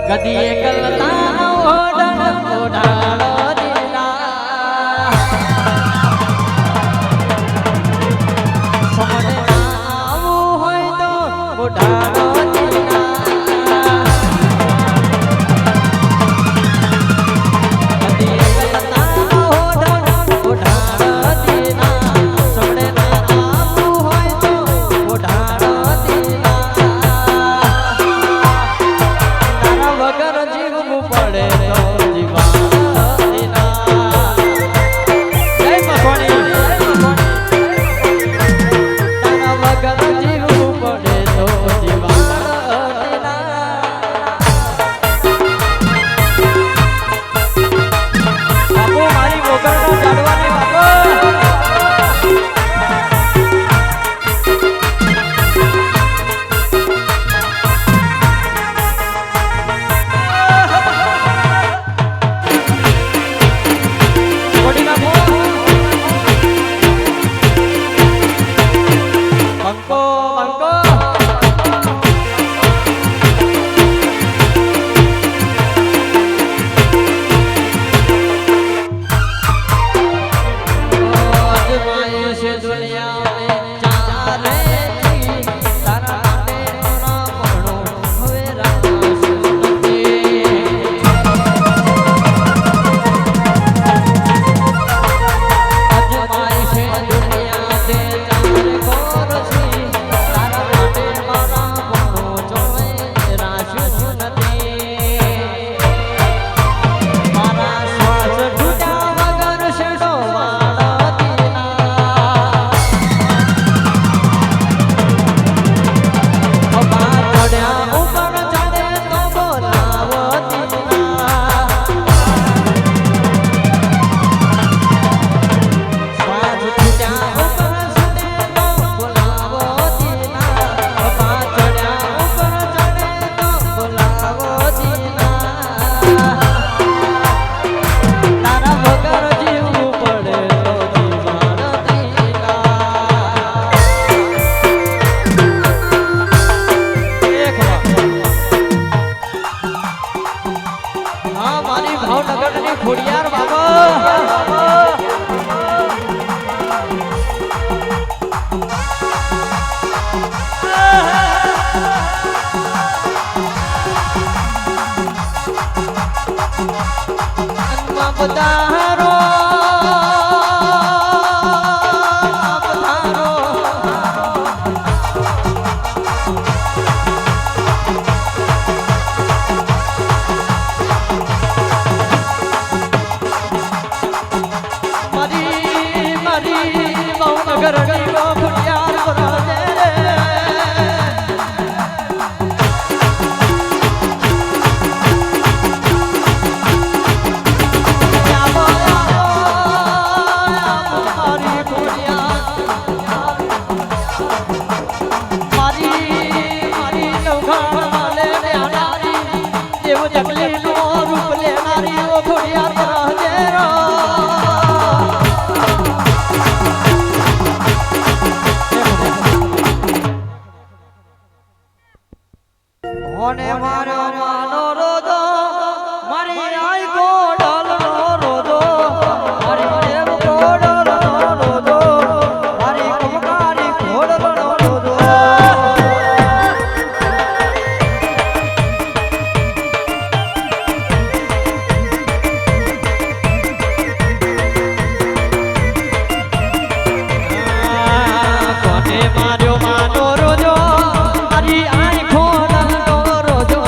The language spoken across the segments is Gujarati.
કદી એકલતા ઓઢણ ઓઢાળો દીના સમડે આવું હોય તો ઓઢાળો ખોડિયાર બાબા પધારો માર્યો માનો રોજો મારી આંખો રોજો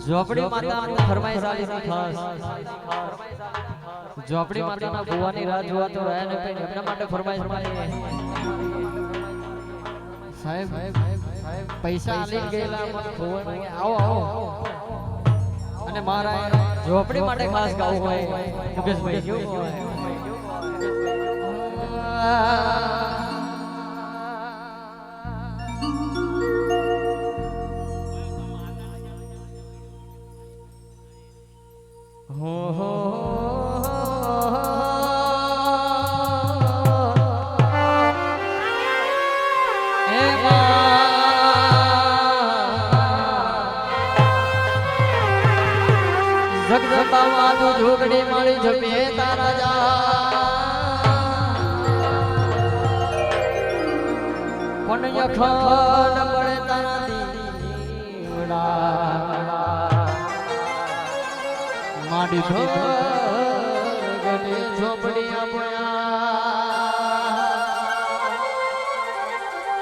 ઝોપડી માતાનું ફરમાઈશ આલી છે ખાસ ઝોપડી માતાના ભુવાની રાહ જોવા તો રહ્યા ને પણ એમના માટે ફરમાઈશ મારી સાહેબ પૈસા આલી ગયેલા મને ભુવન આવો આવો અને મારા ઝોપડી માટે ખાસ ગાવું હોય મુકેશભાઈ કેવું હોય હો જગદંબા તું ઝોગડી મારી જપે તારા જા પણ યખડ પડે તારા દીવડા માડી ભગડે ઝોપડી આપયા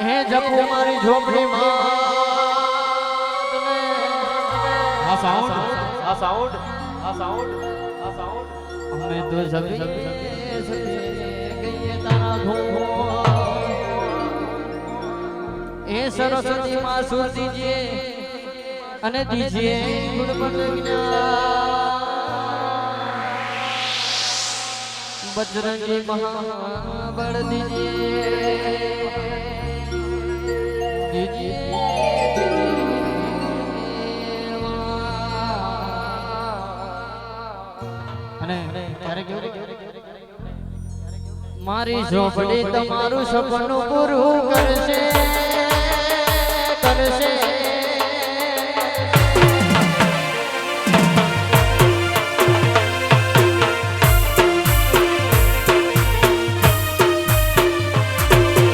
હે જપુ મારી ઝોપડી માં આ સાઉન્ડ અમે તો સભી ગઈએ તારા ધૂમો એ સરસ્વતી માં સુર દીજીએ અને દીજીએ ગુણ જ્ઞાન બજરંગી મહાબળ દીજીએ મારી ઝોપડી તમારું સપનું પૂરું કરશે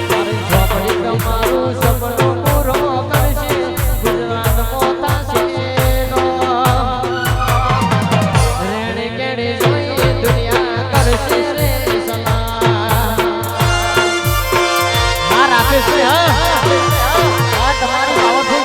મારી ઝોપડી તમારું સપનું પૂરું કરશે ગુજરાત મોટા છે રેણી કેડી જોઈ દુનિયા કરશે રે સલામ આ તમારી પાવરફુલ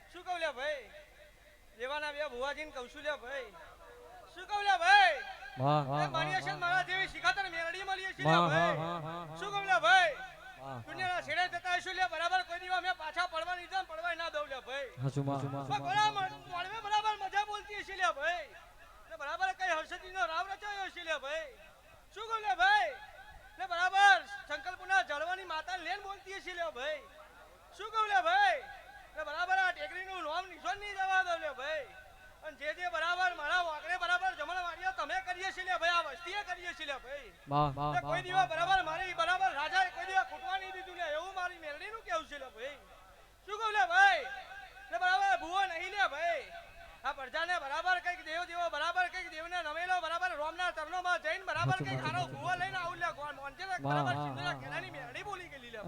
શું કહું લ્યા ભાઈ લે ભુવાજીને કહું છું લે ભાઈ શું કહું લે ભાઈ વાહ એ વાહ મારી છે મારા જેવી શિખાતર મેરડી મળી છે લે વાહ ભાઈ વાહ શું કહું લે ભાઈ વાહ દુનિયાના છેડે જતા હશું લે બરાબર કોઈ દિવસ અમે પાછા પડવા નહીં જામ પડવાય ના દઉં લે ભાઈ હાચું માં મળવે બરાબર મજા બોલતી હશે લે ભાઈ ને બરાબર કઈ હર્ષદીનો રાવ રચાયો હશે લે ભાઈ શું કહું લે ભાઈ ને બરાબર સંકલ્પના જળવાની માતા લેન બોલતી હશે લે ભાઈ શું કહું લે ભાઈ ને બરાબર આ ટેકરીનું નામ નિશાન નહીં જવા દઉં લે ભાઈ અને જે બરાબર મારા વાકડે બરાબર જમણ વાડીઓ તમે કરીએ છીએ લે ભાઈ આ વસ્તીએ કરીએ છીએ લે ભાઈ વાહ વાહ ને કોઈ દિવસ બરાબર મારી બરાબર રાજાએ કોઈ દિવસ ખૂટવા નહીં દીધું લે એવું મારી મેરડીનું કેવું છે લે ભાઈ શું કહું લે ભાઈ ને બરાબર ભૂવો નહીં લે ભાઈ આ પ્રજાને બરાબર કઈક દેવ જેવો બરાબર કઈક દેવને નમેલો બરાબર રોમના ચરણોમાં જઈને બરાબર કઈક હારો ભૂવો લઈને આવું લે મોંચે બરાબર સિંધુના કેળાની મેરડી બોલી ગયેલી લે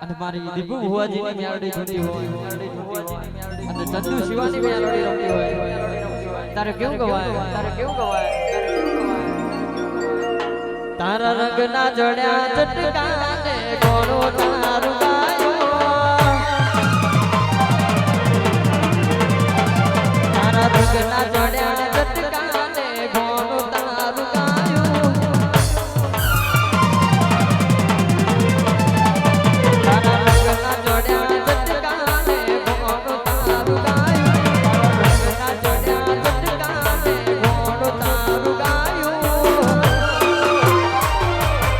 અને મારી દીપુ ભુવાજીની મેલડી જોતી હોય અને ચંદુ શિવાની મેલડી રમતી હોય તારે કેવું ગવાય તારા રંગના જડ્યા ચટકાને કોનો તારું ગાયો તારા રંગના જડ્યા ચટકાને કોનો તારું ગાયો તારા રંગના જડ્યા ચટકાને કોનો તારું ગાયો તારા રંગના જડ્યા ચટકાને કોનો તારું ગાયો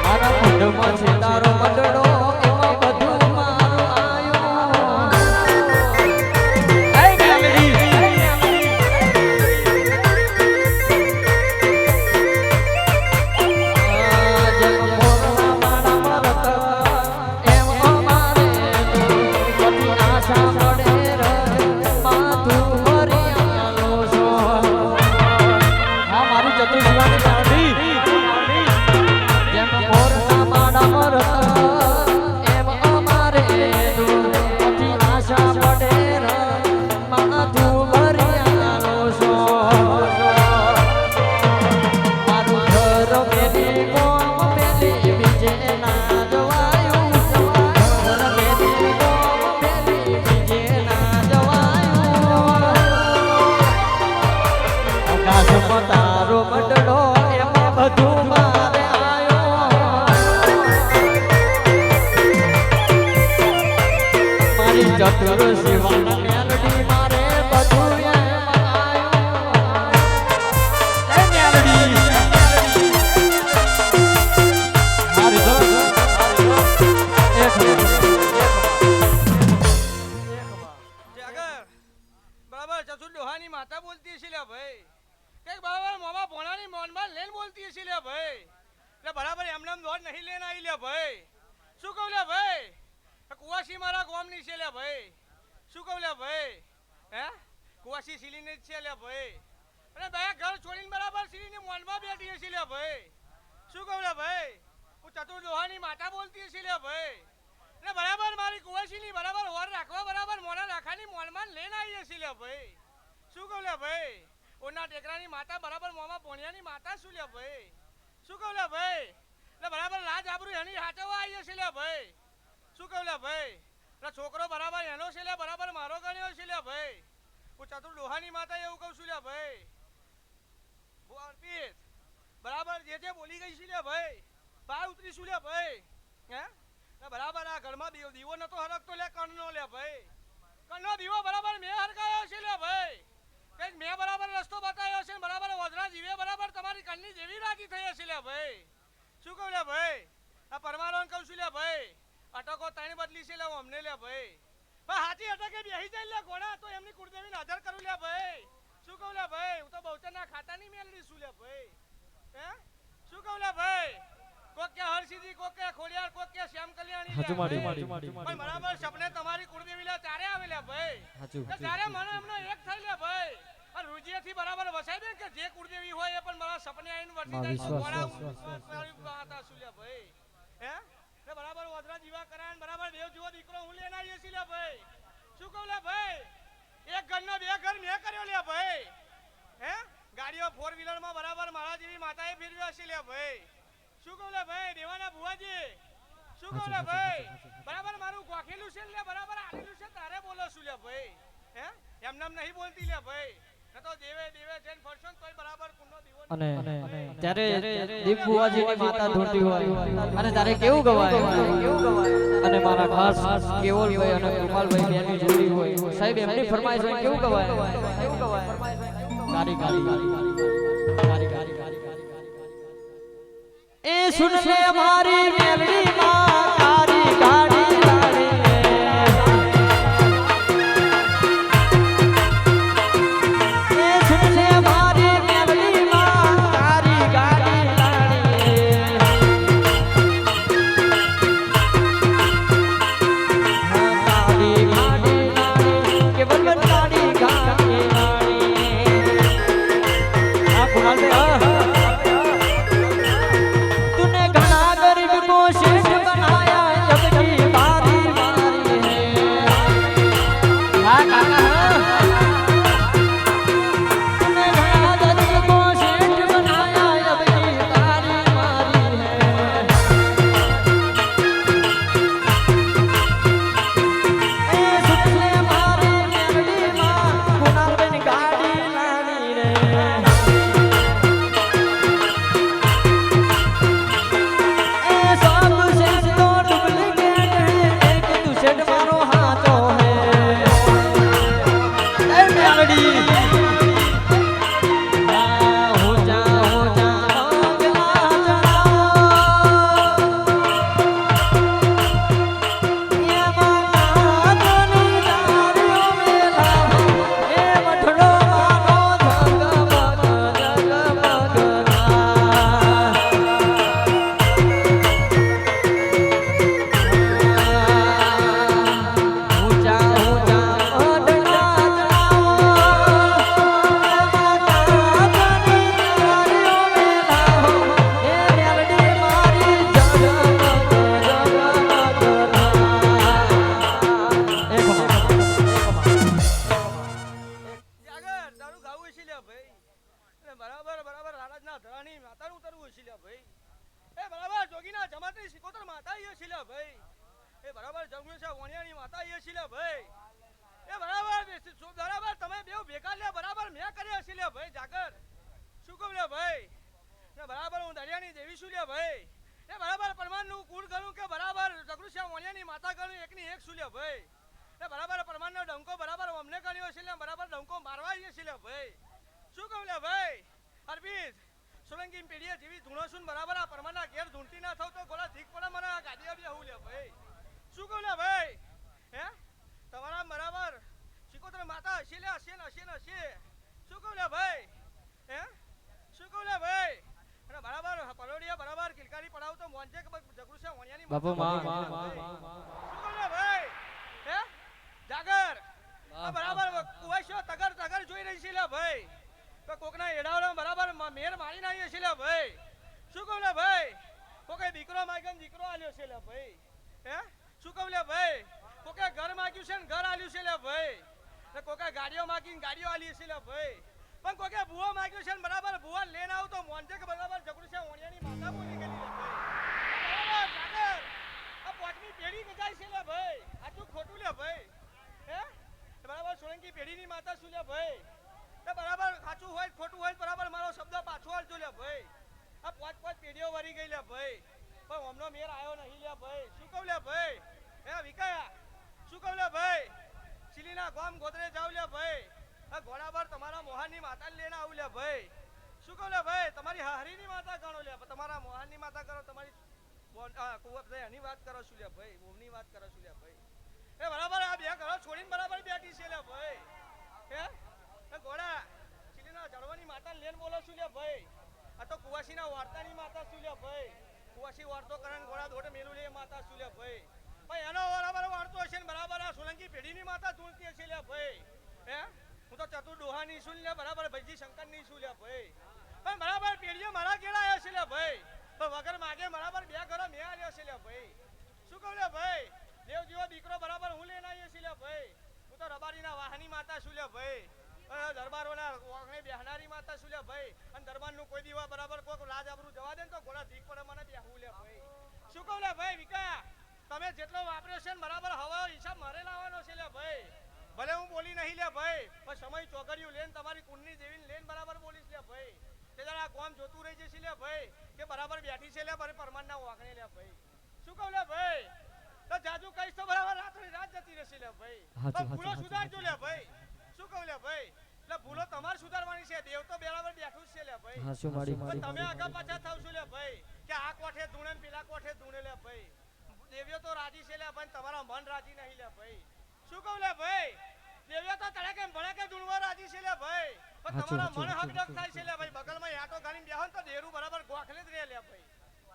મારા મુંડમાં છે તારો મંડળો એમાં બધું મારું આયું એ મેલડી જેમ મોરના મારા મરત એમ અમારે બધી આશા મળે રે માથું ભરિયાલો છો હા મારી ચતુર્શિવાની મેલડી જેમ મોરના માડા મરત એમ અમારે બધી આશા પડે રે માથું ભરિયાલો છો મારું ઘર મેલી કોમ મેલી બીજે ના જવાયું ઘર મેલી કોમ મેલી બીજે ના જવાયું આકાશમાં તારો મંડળો એમાં બધું મારે આયો મારી ચતુર શિવાના મેલડી મારે બધું એમાં આયો એ મેલડી મારી એક જાગર બરાબર ચતુર ડોહાની માતા બોલતી હશે લે ભાઈ કઈક બરાબર મોમાં ભોણાની મોનમાં લેન બોલતી હશે લે ભાઈ એટલે બરાબર એમને દોડ નહીં લેન આવી લે ભાઈ શું કહું લે ભાઈ કુવાસી મારા ગોમની છે લે ભાઈ શું કહું લે ભાઈ હે કુવાસી સિલીની જ છે લે ભાઈ અને બે ઘર છોડીને બરાબર સિલીની મોનમાં બેઠી હશે લે ભાઈ શું કહું લે ભાઈ હું ચતુર ડોહાની માતા બોલતી હશે લે ભાઈ એટલે બરાબર મારી કુવાસીની બરાબર ઓર રાખવા બરાબર મોના રાખવાની મોનમાં લઈને આવી હશે લે ભાઈ શું કહું લે ભાઈ ઓના ટેકરાની માતા બરાબર મોમાં પોણિયાની માતા શું લે ભાઈ શું કહું લે ભાઈ એટલે બરાબર લાજ આબરૂ એની હાચવા આવી હશે લે ભાઈ શું કહું લે ભાઈ એટલે છોકરો બરાબર એનો છે લે બરાબર મારો ગણ્યો છે લે ભાઈ હું ચતુર ડોહાની માતા એવું કહું છું લે ભાઈ હું અર્પિત બરાબર જે બોલી ગઈ છે લે ભાઈ બહાર ઉતરીશું લે ભાઈ હે બરાબર આ ઘરમાં દીવો નતો હરકતો લે કણનો લે ભાઈ કણનો દીવો બરાબર મેં હરકાયો છે લે ભાઈ કઈક મેં બરાબર રસ્તો બતાવ્યો છે બરાબર વજરા જીવે બરાબર તમારી કણની જેવી રાજી થઈ હશે લે ભાઈ શું કહું લે ભાઈ આ પરમારોને કહું છું લે ભાઈ અટકો તાણી બદલી છે લે અમને લે ભાઈ હાચી અટકે બેહી જાય લે ઘોડા તો એમની કુળદેવીને આદર કરું લે ભાઈ શું કહું લે ભાઈ હું તો બહુચરના ખાતાની મેલડી છું લે ભાઈ હે શું કહું લે ભાઈ કોક કે હરસિદ્ધિ કોક કે ખોડિયાર કોક કે શ્યામ કલ્યાણી હાચું માડી પણ બરાબર સપને તમારી કુળદેવી લે ચારે આવે લે ભાઈ હાચું ચારે મને એમને એક થઈ લે ભાઈ અને રૂજીએથી બરાબર વસાઈ દે કે જે કુળદેવી હોય એ પણ મારા સપને આવીને વર્તી જાય તો ઘોડા મારી વાત આસુ લે ભાઈ હે ને બરાબર વદરા જીવા કરાન બરાબર દેવ જેવો દીકરો હું લેને આવીએ છી લે ભાઈ શું કહું લે ભાઈ એક ઘરનો બે ઘર મેં કર્યો લે ભાઈ હે ગાડીઓ 4 વ્હીલરમાં બરાબર મારા જેવી માતાએ ફેરવ્યો હશે લે ભાઈ શું કહું લે ભાઈ દેવાના ભુવાજી શું કહું લે ભાઈ બરાબર મારું ગોખેલું છે લે બરાબર આલેલું છે તારે લે ભાઈ હે એમ નામ નહીં બોલતી લે ભાઈ ન તો દેવે દેવે જૈન ફરશો ને તોય બરાબર કુંડો દીવો અને ત્યારે દીપ બુવાજીની માતા ધૂંટી હોય અને ત્યારે કેવું ગવાય અને મારા ખાસ કેવલભાઈ અને ગોપાલભાઈ બેની જોડી હોય સાહેબ એમની ફરમાઈશ હોય કેવું ગવાય ગાડી ગાડી ગાડી ગાડી એ સુન લે મારી મેલડી માં તારી ગાડી લાડી એ સુન લે મારી મેલડી માં તારી ગાડી લાડી તારી ગાડી લાડી કે બલબલ તારી ગાડી લાડી આ કુમાર બે સોલંકી પેઢીએ જેવી ધૂણો છું બરાબર આ પરમાના ઘેર ધૂણતી ના થાવ તો ગોળા ધીક પડે મને આ ગાડીયા બી આવું લે ભાઈ શું કહું લે ભાઈ હે તમારા બરાબર શીકોતર માતા હશે લે હશે ને હશે ને હશે શું કહું લે ભાઈ હે શું કહું લે ભાઈ અને બરાબર પલોડિયા બરાબર કિલકારી પડાવ તો મોંજે કે જગરૂ છે વણિયાની બાપુ માં શું કહું લે ભાઈ હે જાગર આ બરાબર કુવાશો તગર તગર જોઈ રહી છે લે ભાઈ તો કોકના એડાવડા બરાબર મેર મારી નાખીએ છે લે ભાઈ શું કહું લે ભાઈ કોકે દીકરો માગ્યો દીકરો આલ્યો છે લે ભાઈ હે શું કહું લે ભાઈ કોકે ઘર માગ્યું છે ને ઘર આલ્યું છે લે ભાઈ ને કોકે ગાડીઓ માગીને ગાડીઓ આલી છે લે ભાઈ પણ કોકે ભૂવો માગ્યું છે ને બરાબર ભૂવા લઈને આવ તો મોંજે કે બરાબર જગડું છે ઓણિયાની માતા બોલી ગઈ લે ભાઈ બરાબર સાગર આ પોટની પેઢી ગજાય છે લે ભાઈ આટલું ખોટું લે ભાઈ હે બરાબર સોલંકી પેઢીની માતા શું લે ભાઈ બરાબર સાચું હોય ખોટું હોય બરાબર મારો શબ્દ પાછો હાલજો લે ભાઈ આ પાંચ પાંચ પેઢીઓ વરી ગઈ લે ભાઈ પણ હમનો મેર આવ્યો નહીં લે ભાઈ શું કહું લે ભાઈ હે વિકાયા શું કહું લે ભાઈ સિલીના ગામ ગોદરે જાવ લે ભાઈ આ ઘોડા પર તમારા મોહાની માતાને લઈને આવું લે ભાઈ શું કહું લે ભાઈ તમારી હારીની માતા ગણો લે તમારા મોહાની માતા કરો તમારી એની વાત કરો શું લે ભાઈ ઓમની વાત કરો શું લે ભાઈ એ બરાબર આ બે ઘરો છોડીને બરાબર બેઠી છે લે ભાઈ હે ગોડા સિલીના જળવાની માતા લેન બોલો છું લે ભાઈ આ તો કુવાસીના વાર્તાની માતા શું લે ભાઈ કુવાસી વાર્તો કરે ગોડા દોડે મેલું લે માતા શું લે ભાઈ ભાઈ એનો બરાબર વાર્તો હશે ને બરાબર આ સોલંકી પેઢીની માતા ધૂણતી હશે લે ભાઈ હે હું તો ચતુર ડોહાની શું લે બરાબર ભાઈજી શંકરની શું લે ભાઈ પણ બરાબર પેઢીઓ મારા ઘેર આવ્યો છે લે ભાઈ તો વગર માગે બરાબર બે ઘરો મેં આવ્યો છે લે ભાઈ શું કહું લે ભાઈ દેવ જેવો દીકરો બરાબર હું લઈને આવ્યો છે લે ભાઈ હું તો રબારીના વાહની માતા શું લે ભાઈ દરબારોના વાંગણે બેહનારી માતા શું લે ભાઈ અને દરબારનું કોઈ દીવા બરાબર કોઈ લાજ આબરૂ જવા દે ને તો ઘોડા ધીક પડે મને બેહવું લે ભાઈ શું કહું લે ભાઈ વિકા તમે જેટલો વાપર્યો છે ને બરાબર હવા હિસાબ મારે લાવવાનો છે લે ભાઈ ભલે બરાબર બેઠી છે લે બરે પરમાનના વાગણે લે ભાઈ શું કહું લે ભાઈ તો જાજુ કઈશ તો બરાબર રાત્રે રાત જતી રહેશે લે ભાઈ તો ભૂલો સુધારજો લે ભાઈ શું કહું લે ભાઈ એટલે ભૂલો તમારે સુધારવાની છે દેવ તો બરાબર બેઠું જ છે લે ભાઈ હાચું મારી પણ તમે આગળ પાછા થાવશો લે ભાઈ કે આ કોઠે ધૂણે ને પેલા કોઠે ધૂણે લે ભાઈ દેવ્યો તો રાજી છે લે ભાઈ તમારા મન રાજી નહીં લે ભાઈ શું કહું લે ભાઈ દેવ્યો તો તડકે ભડકે ધૂણવા રાજી છે લે ભાઈ પણ તમારા મન હકડક થાય છે લે ભાઈ બગલમાં યાટો ગાડીને બેહો તો દેરું બરાબર ગોખલે જ રહે લે ભાઈ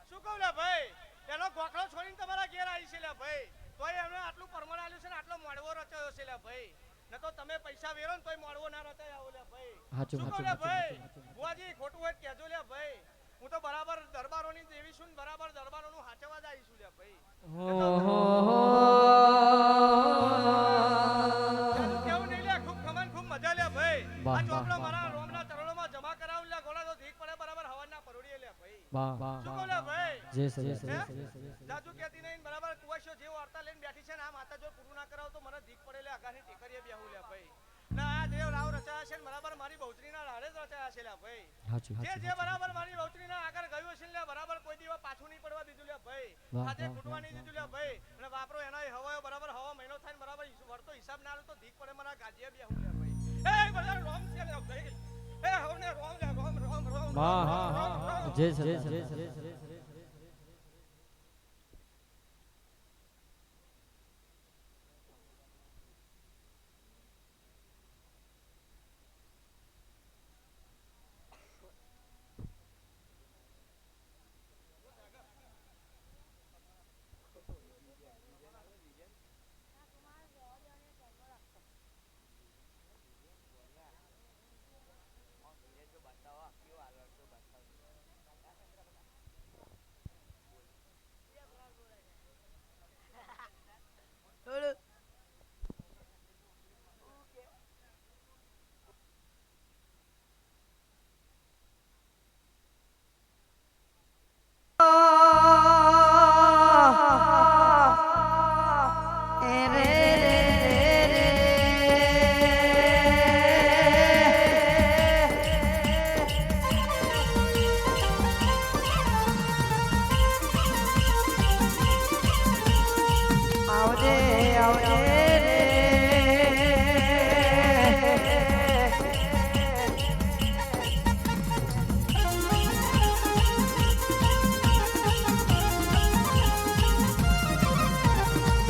શું કહું લે ભાઈ એનો ગોખલો છોડીને તમારા ઘેર આવી છે લે ભાઈ તોય એમને આટલું પરમણ આલ્યું છે ને આટલો મોડવો રચાયો છે લે ભાઈ ન તો તમે પૈસા વેરો ને તોય મોડવો ના રચાય આવો લે ભાઈ શું કહું લે ભાઈ બુઆજી ખોટું હોય કહેજો લે ભાઈ હું તો બરાબર દરબારોની દેવી છું બરાબર દરબારોનું હાચવા જ આવીશું લે ભાઈ કેવું નહીં લે ખૂબ ખમન ખૂબ મજા લે ભાઈ આ ચોપડો મારા રોમના ચરણોમાં જમા કરાવ લે ગોળા તો ધીક પડે બરાબર હવાના પરોડીએ લે ભાઈ શું કહું લે ભાઈ જાજુ કહેતી નહીં બરાબર કુવાશો જેવો વાર્તા લઈને બેઠી છે ને આ માતા જો પૂરું ના કરાવ તો મને ધીક પડે લે આગાની ટેકરીએ બેહું લે ભાઈ ના આ દેવ રાવ રચાયા છે બરાબર મારી બહુચરીના રાડે જ રચાયા છે લે ભાઈ જે બરાબર મારી બહુચરીના આગળ ગયું છે લે બરાબર કોઈ દિવસ પાછું નહીં પડવા દીધું લે ભાઈ આજે ખૂટવા નહીં દીધું લે ભાઈ અને વાપરો એનો હવાયો બરાબર હવા મહિનો થાય ને બરાબર વળતો હિસાબ ના આલું તો ધીક પડે મને ગાજીએ બેહું લે ભાઈ એ બધા રોમ છે લે ભાઈ એ હવને રોમ લે રોમ રોમ રોમ હા જય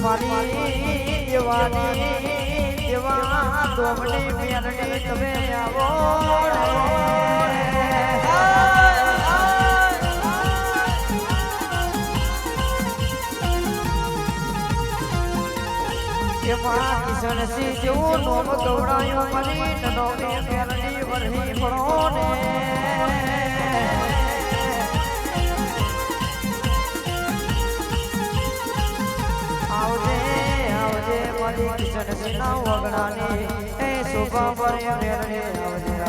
મારી જવાની જવા દોમડી મેલડી તમે આવો એમાં કિશનસિંહ જેવું નોમ ગૌડાયો મારી નોમી મેલડી વરહી પડો ને કિશન ના વગડાની એ શોભા પર મેરણે આવજે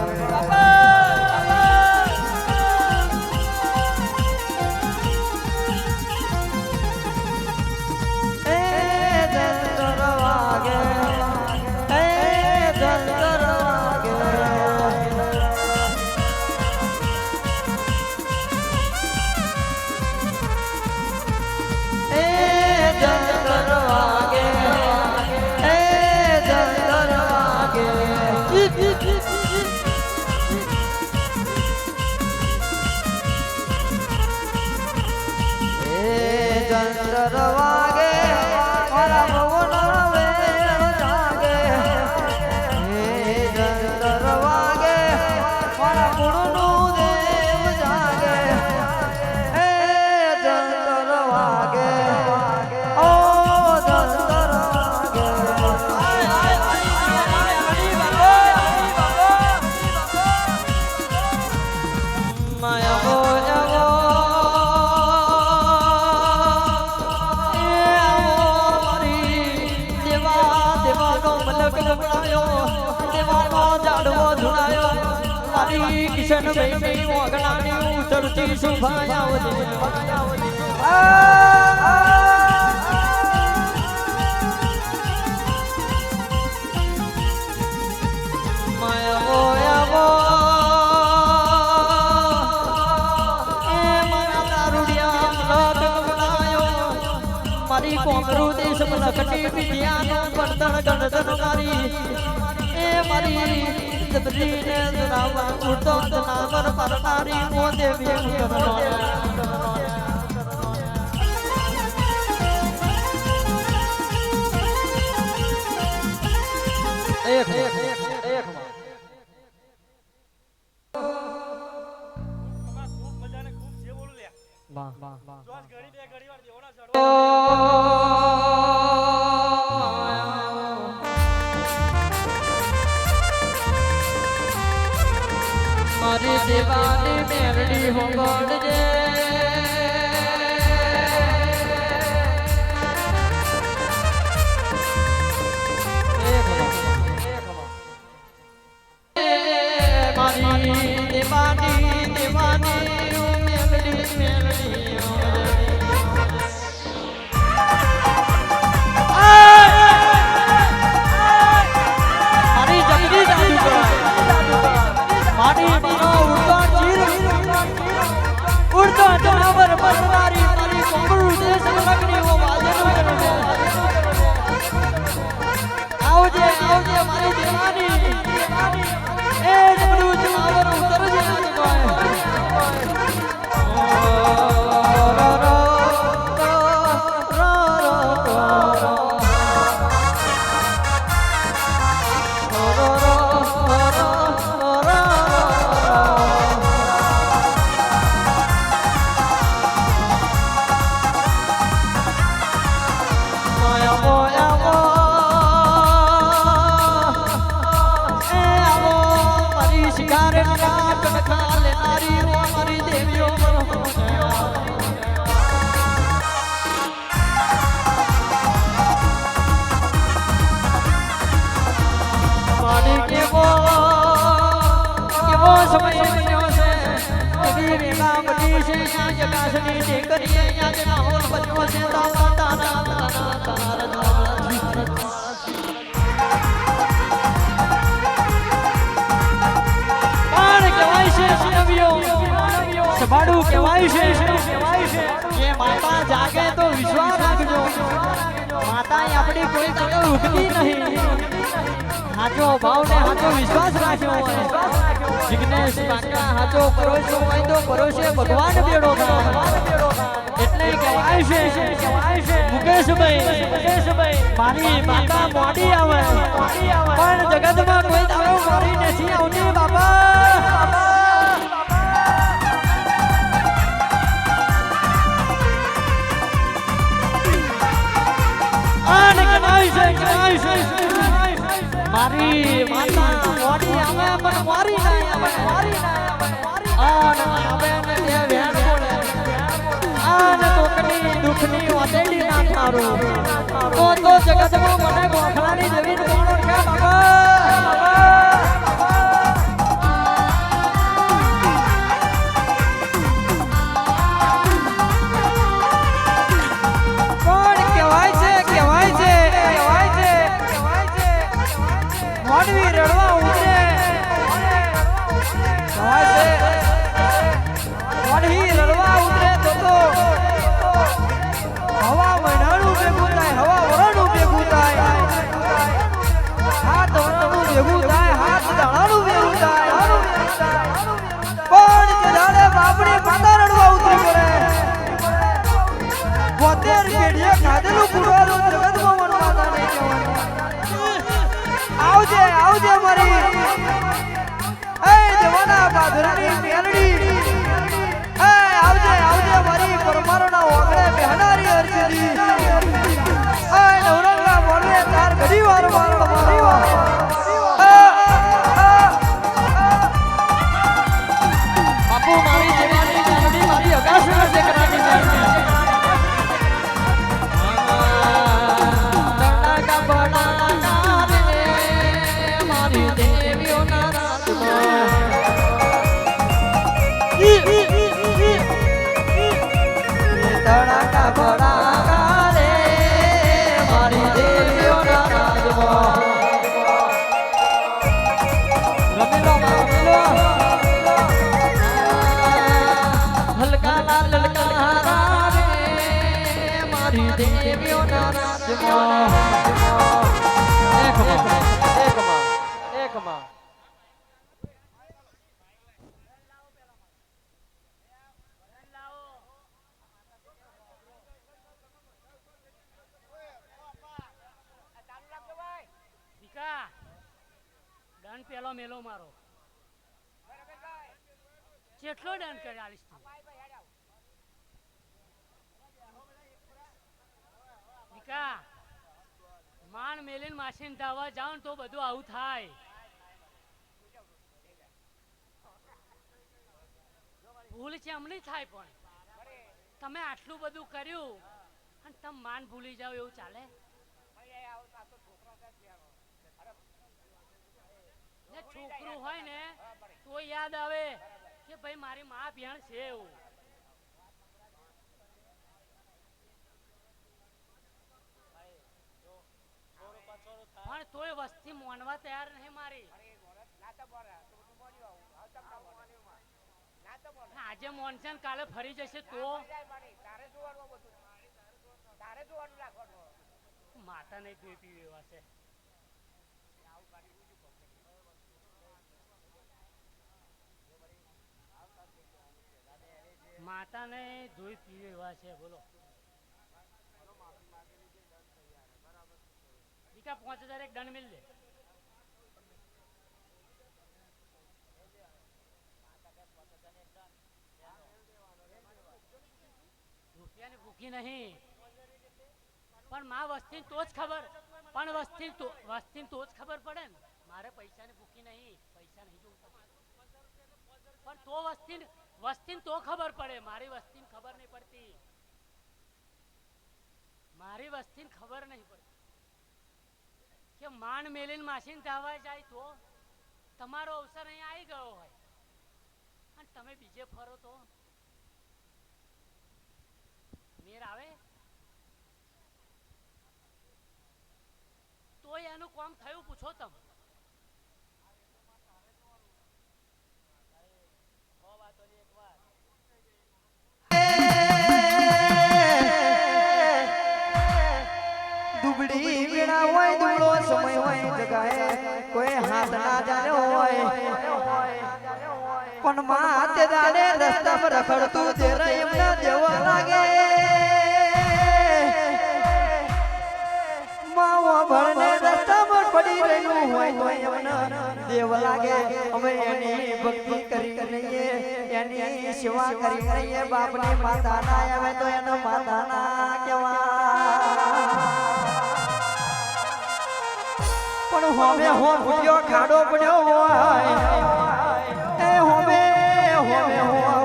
કિશન ભાઈ મોગલાની ઉતરતી શુભાયા માયા કોમરું દેશ લખટી વિદ્યાનો વર્તન ગણતન મારી એ મારી જબરીને જનાવર ઉડતો જનાવર પરનારી ઓ દેવી એક ખૂબ મજાને ખૂબ જે બોલું લે વાહ જો આજ ઘડી બે ઘડી વાર દેવોના ચડો મારી દેવાની મેરડી હોંગળજે મારી દેવાની મેરડી મારી જગદી જાદુ મારી બીનો ઉડતો જનાવર પરનારી મારી કોમરું દેશ લગની ઓ વાજનો આવજે મારી દેવાની એ જબરું જનાવર ઉતરજે સભાડું કહેવાય છે કે માતા જાગે તો વિશ્વાસ રાખજો માતા આપણી કોઈ કદર ઉગતી નહીં હાચો ભાવ ને હાચો વિશ્વાસ રાખ્યો જિગ્નેશ કાકા હાચો પરોશો હોય તો પરોશે ભગવાન બેડો થાય એટલે કહેવાય છે મુકેશભાઈ મારી માતા મોડી આવે પણ જગતમાં કોઈ દાડો મોડી નથી આવતી બાપા મારી માતા મોડી આવે પણ મારી ના આવે ને તે વેણ બોલે આને કોકની દુખની વાદેડી ના થારું તો જગતમાં મને ગોખલાની જમીન કોણ કે બાબા મોડવી રડવા ઉતરે મોડવી રડવા ઉતરે તો હવા મહિનાનું ભેગું થાય હવા વરણનું ભેગું થાય હાથ વરણનું ભેગું થાય હાથ દાણાનું ભેગું થાય પણ કે દાડે બાપડી માતા રડવા ઉતરે પડે 72 પેઢીએ ખાધેલું પુરવાનું જગતમાં મન માતા નહીં કહેવાનું આવજે મારી એ દેવાના બાદરની મેલડી એ આવજે મારી પરમારના ઓગળે બેહનારી અરજરી એ નવરંગા મોરવે તાર ઘડી વાર મારી બાપુ મારી દેવાની મેલડી મારી અગાસી છે કરાની મેલડી તડાકા ભડાકા રે મારી દેવીઓના રાજમાં એકમાં દીકા ડન પેલો મેલો મારો કેટલો ડન કરી આલીશ તું દીકા માણ મેલીને માસીને ધાવા જાવ ને તો બધું આવું થાય ભૂલ છે હમણાં થાય પણ તમે આટલું બધું કર્યું અને તમે માન ભૂલી જાવ એવું ચાલે ને છોકરું હોય ને તો યાદ આવે કે ભાઈ મારી માં ભેણ છે એવું પણ તોય વસ્તી મોનવા તૈયાર નહીં મારી આજે મોનસન કાલે ફરી જશે તો માતા નહીં ધોઈ પીવી એવા છે માતા ને ધોઈ પીવે એવા છે બોલો દીકા 5000 એક દંડ મિલ દે રૂપિયાની ભૂખી નહીં પણ માં વસ્તી તો જ ખબર પણ વસ્તી તો જ ખબર પડે ને મારે પૈસાની ભૂખી નહીં પૈસા નહીં જોતા પણ તો વસ્તીને તો ખબર પડે મારી વસ્તીને ખબર નહીં પડતી મારી વસ્તીને ખબર નહીં પડતી કે માન મેલીને માસીને ધાવા જાય તો તમારો અવસર અહીંયા આવી ગયો હોય અને તમે બીજે ફરો તો મેર આવે તોય એનું કામ થયું પૂછો તમે દુબળી વીણા હોય દુબળો સમય હોય જગાએ કોઈ હાથ ના જાણ્યો હોય પણ માં તે દાડે રસ્તામાં રખડતું તેરે એમના જેવો લાગે માવો ભળને રસ્તામાં પડી રહ્યું હોય તો એમને દેવ લાગે અમે એની ભક્તિ કરી રહીએ એની સેવા કરી રહીએ બાપની માતા ના આવે તો એનો માતા ના કહેવાય પણ હોમે હો ફૂટ્યો ખાડો પડ્યો હોય એ હોમે હો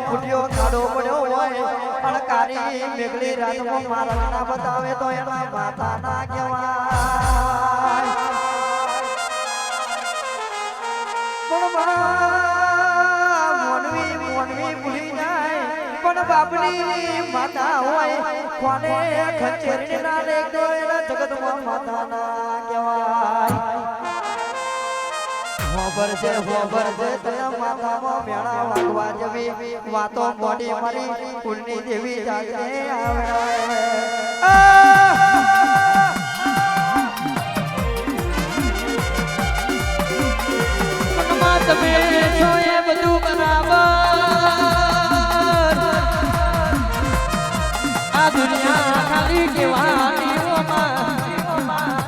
ફૂટ્યો ખાડો પડ્યો હોય અણકારી મેઘલી રાતમાં મારા ના બતાવે તો એના માતા ના કહેવાય પણ મોનવી ભૂલી જાય પણ બાપની માતા હોય કોને ખંચેરી ના લે તો એના જગતમાં માતા ના કહેવાય હોબર છે તયા માતામાં મેળા લાગવા જવી વાતો મોડી મારી કુલની દેવી જાગે આવે મનમાં તમે છો એ બધું બરાબર આ દુનિયા ખાલી કેવાની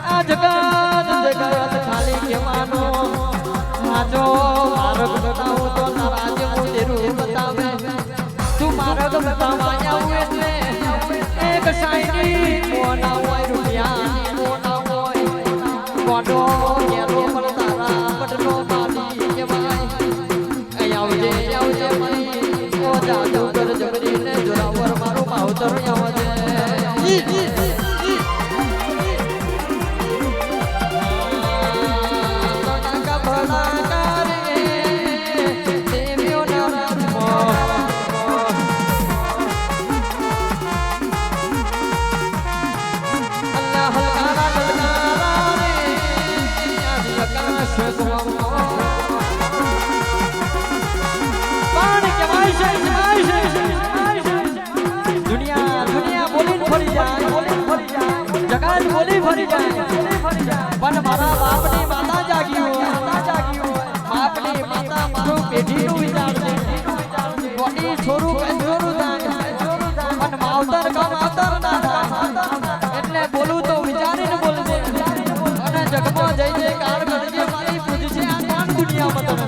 આ જગત ખાલી કેવાનો જો માર્ગ બતાવું તો તારા જેવું તેરું બતાવે તું માર્ગ બતાવવા આવું એટલે એક સાઈની કોના હોય રૂપિયાની કોના હોય કોનો કેરો પણ તારા પટનો બાદી કહેવાય આવજે મળી ઓ જાદુગર જબરીને જોરાવર મારું માવતર આવજે દુનિયા બોલીને ફરી જાય જગત બોલી ફરી જાય પણ મારા બાપની માતા જાગી હોય બાપની માતા મારું પેઢીનું વિચારશે કોની છોરું કંજોરું થાય પણ માવતર કા માવતર ના થાય એટલે બોલું તો વિચારીને બોલજે અને જગમાં જઈ જઈ કાર કરજે મારી પૂજશે આ કાન દુનિયામાં તને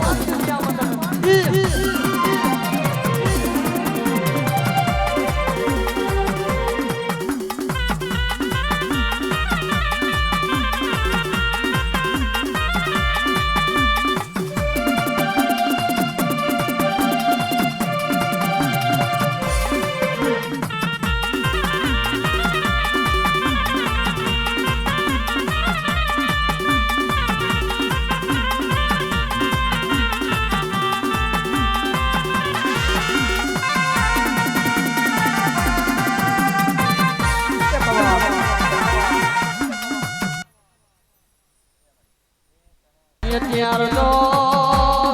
અત્યાર તો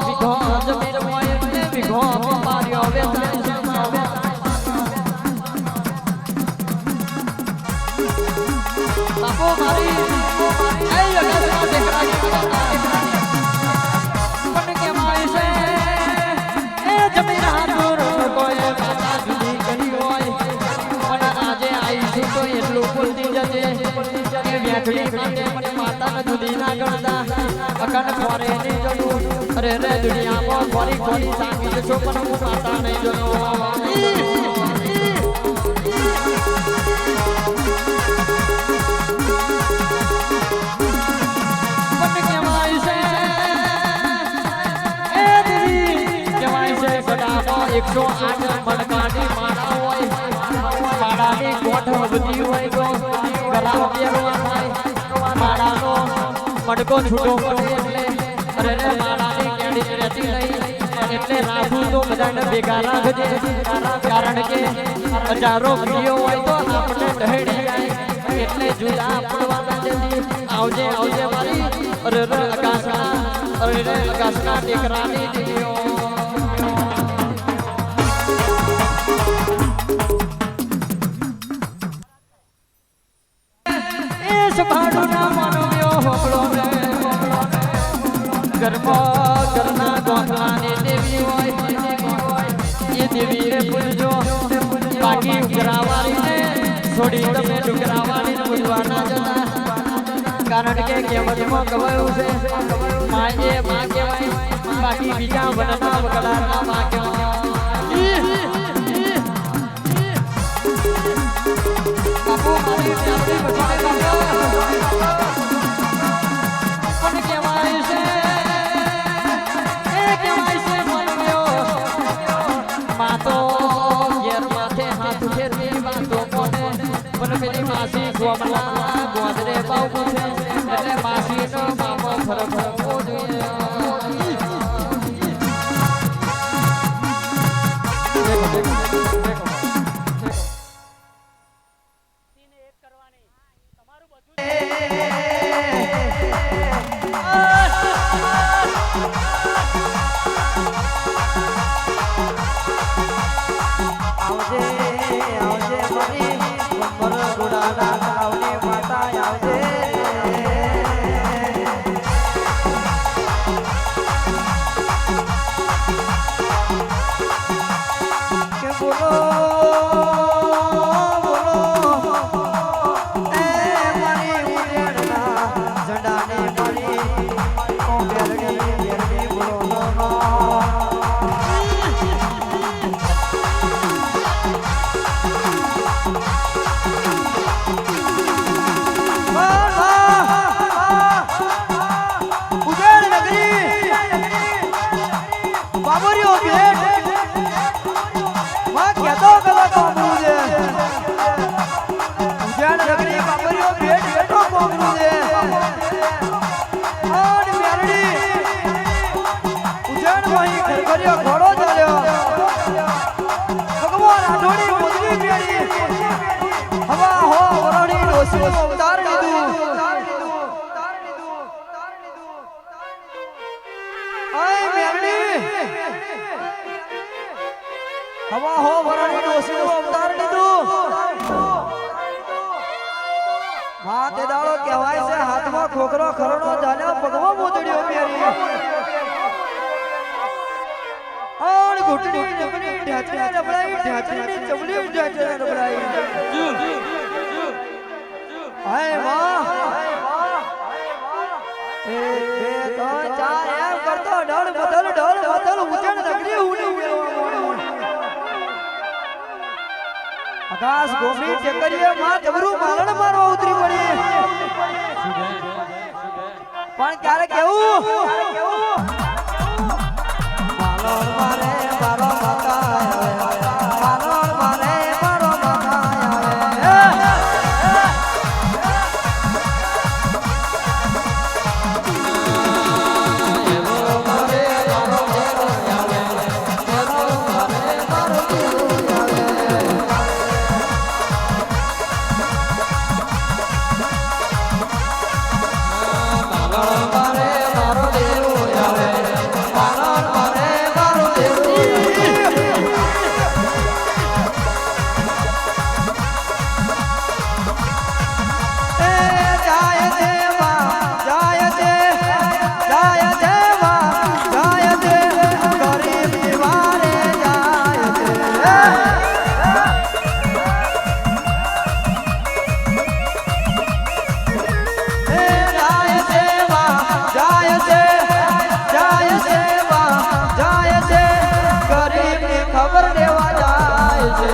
વિઘો જમીન હોય એટલે વિઘો માર્યો વેચાય છે બાપો મારી એ અગાસમાં દેખરાજી પણ કેમાય છે એ જમીન હાથુર કોઈ માતા જુદી કરી હોય પણ આજે આવીશું તો એટલું બોલતી જજે એ વ્યાખડી ખાતે મને માતાને જુદી ના ગણતા અકન ફોરે ની જડું અરે રે દુનિયામાં ફરી ફરી સાંગી જશો પણ હું માતા નહીં જનો પણ કહેવાય છે એ દેવી કહેવાય છે ગડામાં 108 મણકાની માળા હોય માળાની ગોઠ બધી હોય ગો ગળા પહેરવા થાય માળાનો મડકો છૂટો પડે એટલે અરે રે માળાની કેડી રહેતી નહીં એટલે રાધુ તો બધાને ભેગા રાખજે કારણ કે હજારો વિડીયો હોય તો આપણે ઢહેડી જાય એટલે જુદા પડવાના જલ્દી આવજે આવજે મારી અરે રે આકાશના ટેકરાની દીકરીઓ ભાડુના માનવ્યો હોબળો રે ઘરમાં ઘરના ગોઠલાની દેવી હોય એ દેવીને પૂજજો બાકી ઉઘરાવાળીને છોડી તમે ડુંગરાવાળીને પૂજવા ના જતા કારણ કે કહેવતમાં કહેવાયું છે માં એ માં કહેવાય બાકી બીજા વનના વગડાના માં કહેવાય બાપુ મારી પ્યારી બચાવે પણ કહેવાય છે એ કહેવાય છે મનમ્યો માતો ઘેર માથે હાથ ફેરવી વાતો કોને પણ પેલી માસી ગોમલા ગોદરે બાવ પૂછે એટલે માસીનો મામો ફરક ફરકવો જોઈએ હવા હો વરણનો ઓસરો અવતાર લીધું માં તે દાડો કે ગવાય છે હાથમાં ખોખરો ખરડો ઝાલ્યો પગમાં મોતડીઓ પહેરી ઓણ ઘૂંટડી ડબડી ઢાચરી ડબડાઈ ઢાચરીની ચમલી ઢાચરી ડબડાઈ હાય વાહ એક બે ત્રણ ચાર એમ કરતો ઢળ મથલ ઉજણ નગરી ઉડી આકાશ ગોમડી ટેકરીએ માં જબરું મારણ મારવા ઉતરી પડી પણ ક્યારે કેવું મારણ મારે મારો મકાય મારણ મારે મારો મકાય ખબર દેવા જાય છે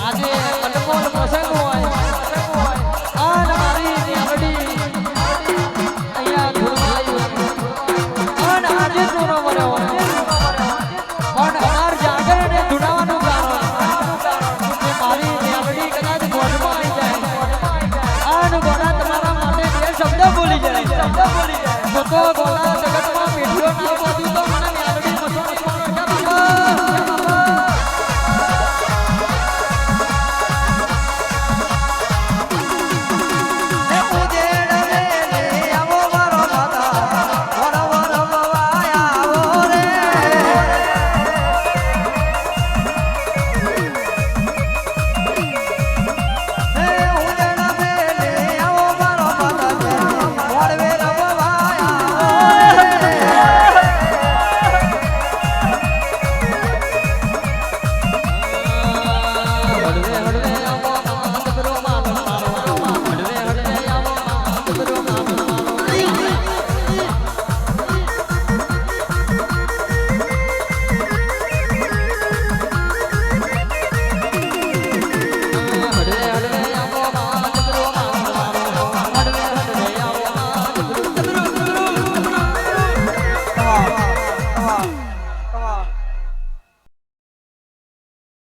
આજે અનમોલ પ્રસંગ હોય અને મારી મેલડી અહીંયા ધૂળવાયું અને આજે ધૂળો મળ્યો હોય પણ અમાર જાગરને ધૂળાવાનું કારણ કે મારી મેલડી કદાચ ગોઠમાં આવી જાય અને ગોળા તમારા માટે બે શબ્દ બોલી જાય તો ગોળા